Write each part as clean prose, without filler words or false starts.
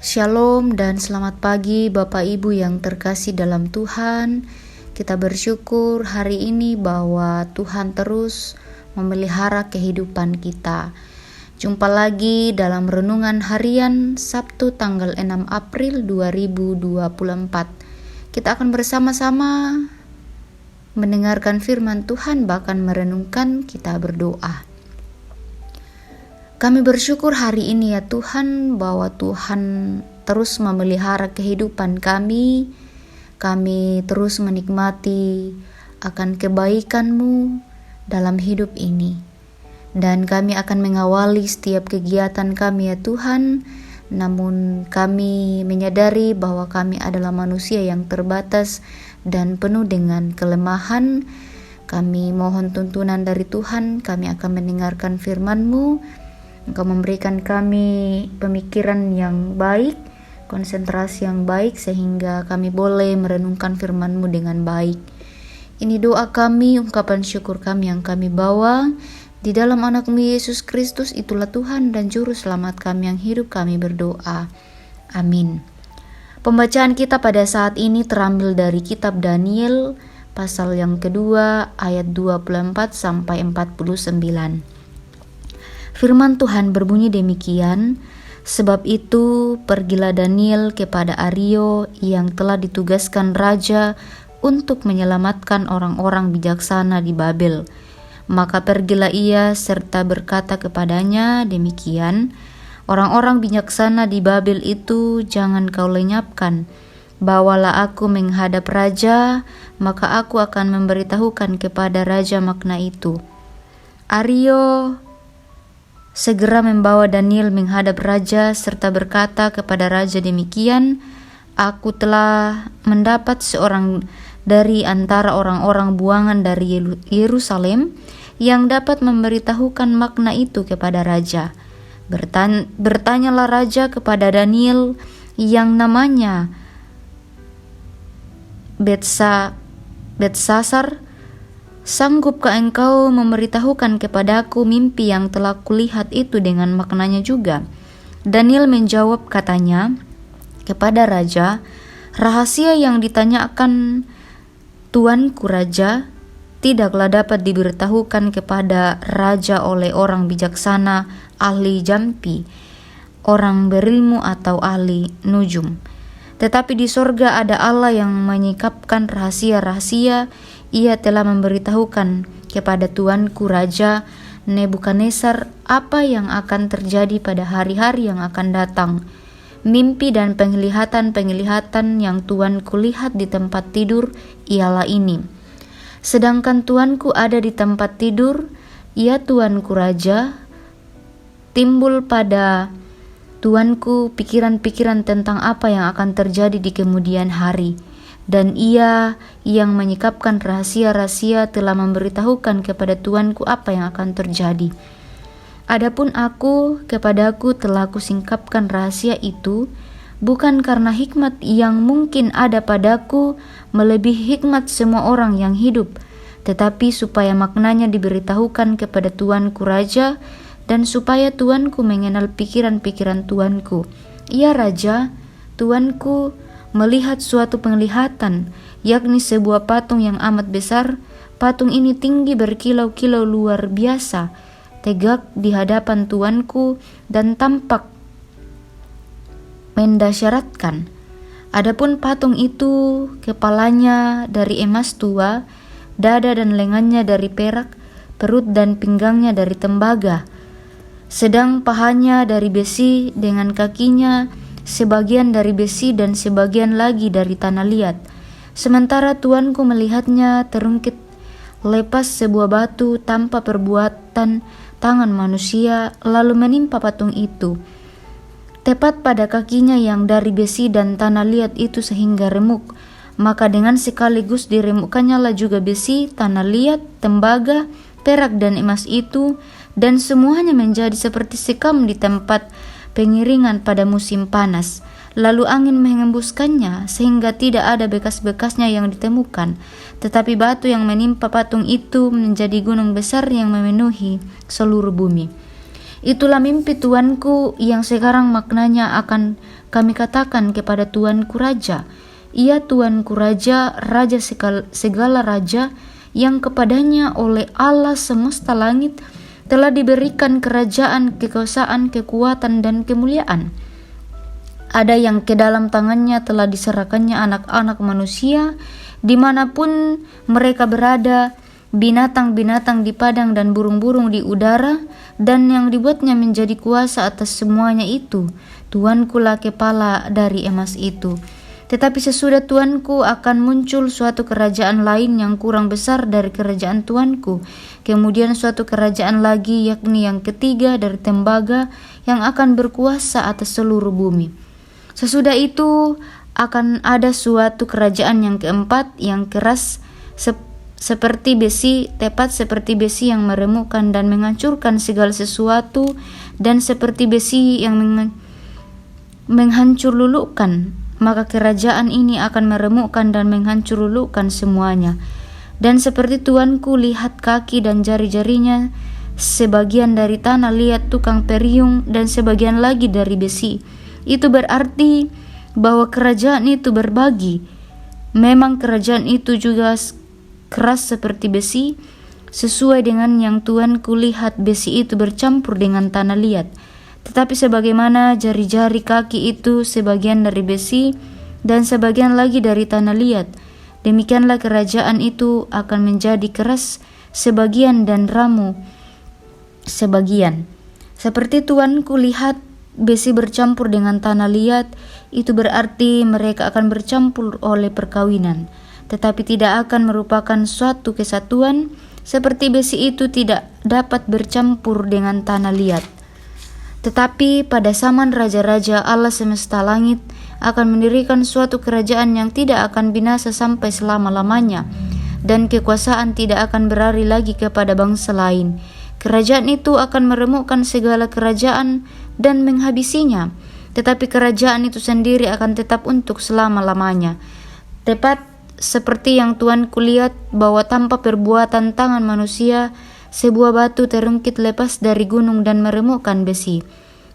Shalom dan selamat pagi Bapak Ibu yang terkasih dalam Tuhan. Kita bersyukur hari ini bahwa Tuhan terus memelihara kehidupan kita. Jumpa lagi dalam renungan harian Sabtu tanggal 6 April 2024. Kita akan bersama-sama mendengarkan firman Tuhan, bahkan merenungkan. Kita berdoa. Kami bersyukur hari ini ya Tuhan, bahwa Tuhan terus memelihara kehidupan kami. Kami terus menikmati akan kebaikan-Mu dalam hidup ini. Dan kami akan mengawali setiap kegiatan kami ya Tuhan. Namun kami menyadari bahwa kami adalah manusia yang terbatas dan penuh dengan kelemahan. Kami mohon tuntunan dari Tuhan. Kami akan mendengarkan firman-Mu. Engkau memberikan kami pemikiran yang baik, konsentrasi yang baik, sehingga kami boleh merenungkan firman-Mu dengan baik. Ini doa kami, ungkapan syukur kami yang kami bawa di dalam anak-Mu Yesus Kristus. Itulah Tuhan dan Juru Selamat kami yang hidup, kami berdoa. Amin. Pembacaan kita pada saat ini terambil dari kitab Daniel, pasal yang kedua, ayat 24 sampai 49. Firman Tuhan berbunyi demikian, sebab itu pergilah Daniel kepada Aryo yang telah ditugaskan raja untuk menyelamatkan orang-orang bijaksana di Babel. Maka pergilah ia serta berkata kepadanya demikian, orang-orang bijaksana di Babel itu jangan kau lenyapkan. Bawalah aku menghadap raja, maka aku akan memberitahukan kepada raja makna itu. Aryo segera membawa Daniel menghadap raja serta berkata kepada raja demikian, aku telah mendapat seorang dari antara orang-orang buangan dari Yerusalem yang dapat memberitahukan makna itu kepada raja. Bertanyalah raja kepada Daniel yang namanya Belsasar, sanggupkah engkau memberitahukan kepadaku mimpi yang telah kulihat itu dengan maknanya juga? Daniel menjawab katanya kepada raja, rahasia yang ditanyakan tuanku raja tidaklah dapat diberitahukan kepada raja oleh orang bijaksana, ahli jampi, orang berilmu atau ahli nujum. Tetapi di sorga ada Allah yang menyingkapkan rahasia-rahasia. Ia telah memberitahukan kepada tuanku Raja Nebukadnezar apa yang akan terjadi pada hari-hari yang akan datang. Mimpi dan penglihatan-penglihatan yang tuanku lihat di tempat tidur ialah ini. Sedangkan tuanku ada di tempat tidur, ya tuanku Raja, timbul pada tuanku pikiran-pikiran tentang apa yang akan terjadi di kemudian hari. Dan ia yang menyingkapkan rahasia-rahasia telah memberitahukan kepada tuanku apa yang akan terjadi. Adapun aku, kepadaku telah kusingkapkan rahasia itu, bukan karena hikmat yang mungkin ada padaku melebihi hikmat semua orang yang hidup, tetapi supaya maknanya diberitahukan kepada tuanku raja, dan supaya tuanku mengenal pikiran-pikiran tuanku. Ya raja, tuanku melihat suatu penglihatan, yakni sebuah patung yang amat besar. Patung ini tinggi berkilau-kilau luar biasa, tegak di hadapan tuanku dan tampak mendasyaratkan. Adapun patung itu, kepalanya dari emas tua, dada dan lengannya dari perak, perut dan pinggangnya dari tembaga, sedang pahanya dari besi dengan kakinya sebagian dari besi dan sebagian lagi dari tanah liat. Sementara tuanku melihatnya terungkit lepas sebuah batu tanpa perbuatan tangan manusia, lalu menimpa patung itu tepat pada kakinya yang dari besi dan tanah liat itu sehingga remuk. Maka dengan sekaligus diremukkannya lah juga besi, tanah liat, tembaga, perak dan emas itu, dan semuanya menjadi seperti sekam di tempat pengiringan pada musim panas. Lalu angin menghembuskannya sehingga tidak ada bekas-bekasnya yang ditemukan, tetapi batu yang menimpa patung itu menjadi gunung besar yang memenuhi seluruh bumi. Itulah mimpi tuanku yang sekarang maknanya akan kami katakan kepada Tuanku Raja, ia Tuanku Raja, Raja segala raja, yang kepadanya oleh Allah semesta langit telah diberikan kerajaan, kekuasaan, kekuatan, dan kemuliaan. Ada yang ke dalam tangannya telah diserahkannya anak-anak manusia, dimanapun mereka berada, binatang-binatang di padang dan burung-burung di udara, dan yang dibuatnya menjadi kuasa atas semuanya itu. Tuanku lah kepala dari emas itu. Tetapi sesudah Tuanku akan muncul suatu kerajaan lain yang kurang besar dari kerajaan Tuanku. Kemudian suatu kerajaan lagi, yakni yang ketiga dari tembaga, yang akan berkuasa atas seluruh bumi. Sesudah itu akan ada suatu kerajaan yang keempat, yang keras seperti besi, tepat seperti besi yang meremukkan dan menghancurkan segala sesuatu, dan seperti besi yang menghancur lulukan. Maka kerajaan ini akan meremukkan dan menghancur lulukan semuanya. Dan seperti Tuanku lihat kaki dan jari-jarinya, sebagian dari tanah liat tukang periung, dan sebagian lagi dari besi. Itu berarti bahwa kerajaan itu berbagi. Memang kerajaan itu juga keras seperti besi, sesuai dengan yang Tuanku lihat besi itu bercampur dengan tanah liat. Tetapi sebagaimana jari-jari kaki itu sebagian dari besi dan sebagian lagi dari tanah liat, demikianlah kerajaan itu akan menjadi keras sebagian dan ramu sebagian. Seperti Tuanku lihat besi bercampur dengan tanah liat, itu berarti mereka akan bercampur oleh perkawinan, tetapi tidak akan merupakan suatu kesatuan, seperti besi itu tidak dapat bercampur dengan tanah liat. Tetapi pada zaman raja-raja Allah semesta langit akan mendirikan suatu kerajaan yang tidak akan binasa sampai selama-lamanya, dan kekuasaan tidak akan berlari lagi kepada bangsa lain. Kerajaan itu akan meremukkan segala kerajaan dan menghabisinya, tetapi kerajaan itu sendiri akan tetap untuk selama-lamanya. Tepat seperti yang Tuanku lihat bahwa tanpa perbuatan tangan manusia, sebuah batu terungkit lepas dari gunung dan meremukkan besi,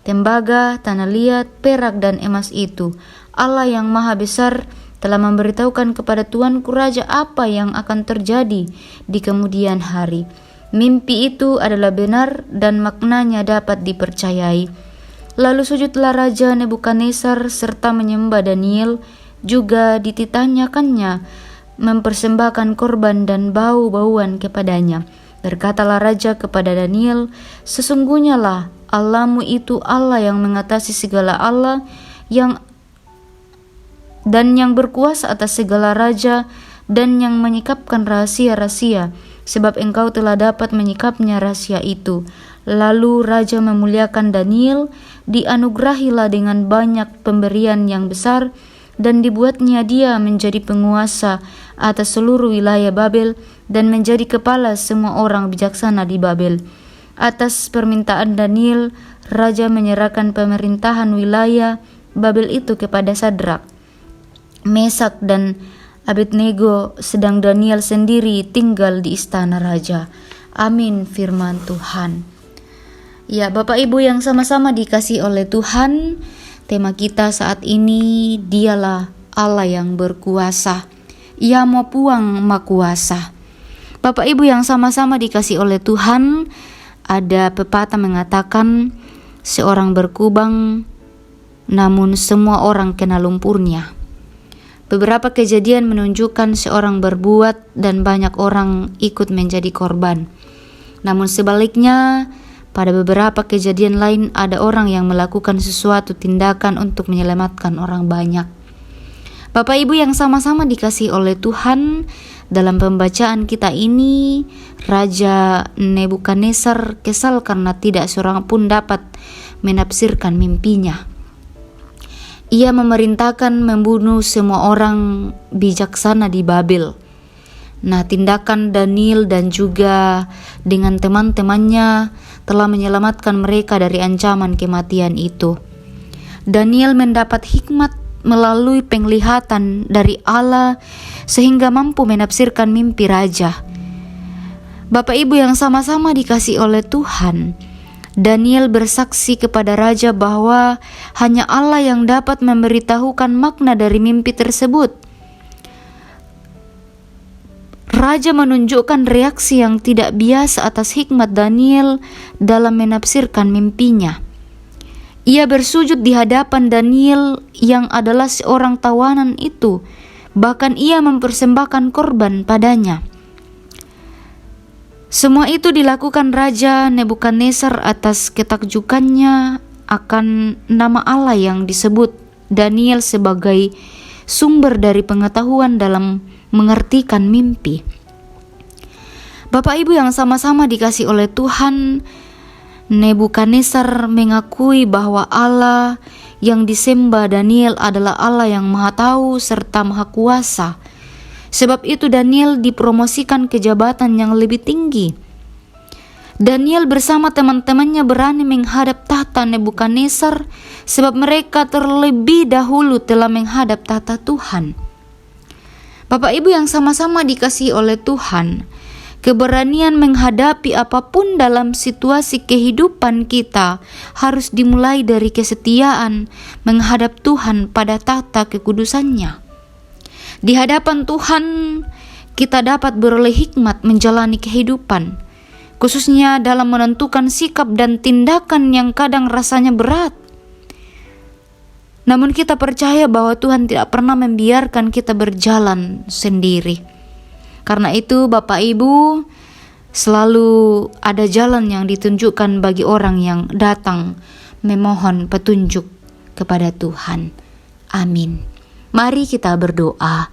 tembaga, tanah liat, perak, dan emas itu. Allah yang maha besar telah memberitahukan kepada Tuanku Raja apa yang akan terjadi di kemudian hari. Mimpi itu adalah benar dan maknanya dapat dipercayai. Lalu sujudlah Raja Nebukadnezar serta menyembah Daniel, juga ditanyakannya mempersembahkan korban dan bau-bauan kepadanya. Berkatalah Raja kepada Daniel, sesungguhnya lah Allahmu itu Allah yang mengatasi segala Allah, yang berkuasa atas segala raja, dan yang menyikapkan rahasia-rahasia, sebab engkau telah dapat menyikapnya rahasia itu. Lalu Raja memuliakan Daniel, dianugerahilah dengan banyak pemberian yang besar, dan dibuatnya dia menjadi penguasa atas seluruh wilayah Babel dan menjadi kepala semua orang bijaksana di Babel. Atas permintaan Daniel, Raja menyerahkan pemerintahan wilayah Babel itu kepada Sadrak, Mesak, dan Abednego, sedang Daniel sendiri tinggal di istana raja. Amin, firman Tuhan. Ya, Bapak Ibu yang sama-sama dikasihi oleh Tuhan, tema kita saat ini, dialah Allah yang berkuasa. Ia mau puang ma kuasa. Bapak Ibu yang sama-sama dikasihi oleh Tuhan, ada pepatah mengatakan, seorang berkubang, namun semua orang kena lumpurnya. Beberapa kejadian menunjukkan seorang berbuat dan banyak orang ikut menjadi korban. Namun sebaliknya, pada beberapa kejadian lain ada orang yang melakukan sesuatu tindakan untuk menyelamatkan orang banyak. Bapak Ibu yang sama-sama dikasihi oleh Tuhan, dalam pembacaan kita ini, Raja Nebukadnezar kesal karena tidak seorang pun dapat menafsirkan mimpinya. Ia memerintahkan membunuh semua orang bijaksana di Babel. Nah, tindakan Daniel dan juga dengan teman-temannya telah menyelamatkan mereka dari ancaman kematian itu. Daniel mendapat hikmat melalui penglihatan dari Allah sehingga mampu menafsirkan mimpi raja. Bapak Ibu yang sama-sama dikasihi oleh Tuhan, Daniel bersaksi kepada raja bahwa hanya Allah yang dapat memberitahukan makna dari mimpi tersebut. Raja menunjukkan reaksi yang tidak biasa atas hikmat Daniel dalam menafsirkan mimpinya. Ia bersujud di hadapan Daniel yang adalah seorang tawanan itu, bahkan ia mempersembahkan korban padanya. Semua itu dilakukan Raja Nebukadnezar atas ketakjukannya akan nama Allah yang disebut Daniel sebagai sumber dari pengetahuan dalam mengertikan mimpi. Bapak Ibu yang sama-sama dikasihi oleh Tuhan, Nebukadnezar mengakui bahwa Allah yang disembah Daniel adalah Allah yang Maha Tahu serta Maha Kuasa. Sebab itu Daniel dipromosikan ke jabatan yang lebih tinggi. Daniel bersama teman-temannya berani menghadap tahta Nebukadnezar sebab mereka terlebih dahulu telah menghadap tahta Tuhan. Bapak Ibu yang sama-sama dikasihi oleh Tuhan, keberanian menghadapi apapun dalam situasi kehidupan kita harus dimulai dari kesetiaan menghadap Tuhan pada tahta kekudusannya. Di hadapan Tuhan, kita dapat beroleh hikmat menjalani kehidupan, khususnya dalam menentukan sikap dan tindakan yang kadang rasanya berat. Namun kita percaya bahwa Tuhan tidak pernah membiarkan kita berjalan sendiri. Karena itu Bapak Ibu, selalu ada jalan yang ditunjukkan bagi orang yang datang memohon petunjuk kepada Tuhan. Amin. Mari kita berdoa.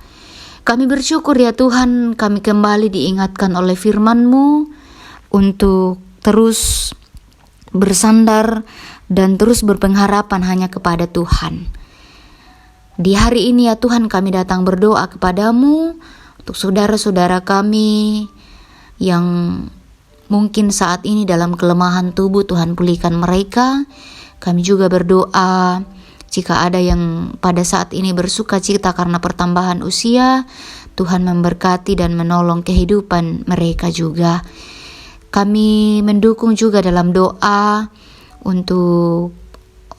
Kami bersyukur ya Tuhan, kami kembali diingatkan oleh firman-Mu untuk terus bersandar dan terus berpengharapan hanya kepada Tuhan. Di hari ini ya Tuhan, kami datang berdoa kepada-Mu untuk saudara-saudara kami yang mungkin saat ini dalam kelemahan tubuh, Tuhan pulihkan mereka. Kami juga berdoa jika ada yang pada saat ini bersuka cita karena pertambahan usia, Tuhan memberkati dan menolong kehidupan mereka juga. Kami mendukung juga dalam doa untuk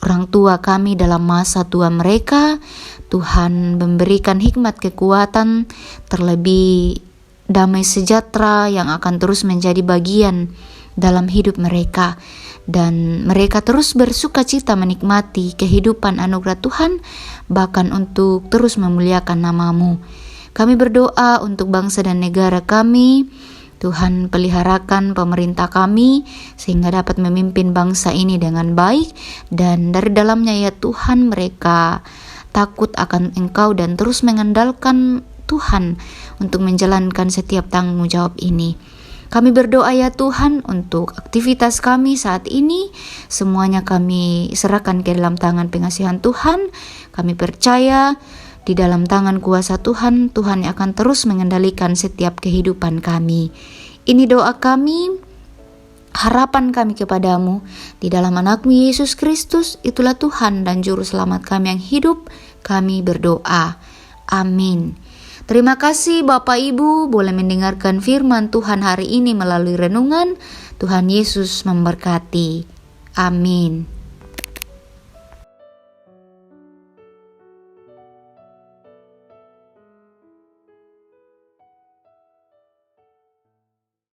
orang tua kami dalam masa tua mereka. Tuhan memberikan hikmat kekuatan, terlebih damai sejahtera yang akan terus menjadi bagian dalam hidup mereka. Dan mereka terus bersuka cita menikmati kehidupan anugerah Tuhan, bahkan untuk terus memuliakan nama-Mu. Kami berdoa untuk bangsa dan negara kami. Tuhan peliharakan pemerintah kami sehingga dapat memimpin bangsa ini dengan baik, dan dari dalamnya ya Tuhan mereka takut akan Engkau dan terus mengandalkan Tuhan untuk menjalankan setiap tanggung jawab ini. Kami berdoa ya Tuhan untuk aktivitas kami saat ini, semuanya kami serahkan ke dalam tangan pengasihan Tuhan. Kami percaya di dalam tangan kuasa Tuhan, Tuhan yang akan terus mengendalikan setiap kehidupan kami. Ini doa kami, harapan kami kepadamu, di dalam anak-Mu Yesus Kristus, itulah Tuhan dan Juru Selamat kami yang hidup, kami berdoa. Amin. Terima kasih Bapak Ibu boleh mendengarkan firman Tuhan hari ini melalui renungan. Tuhan Yesus memberkati. Amin.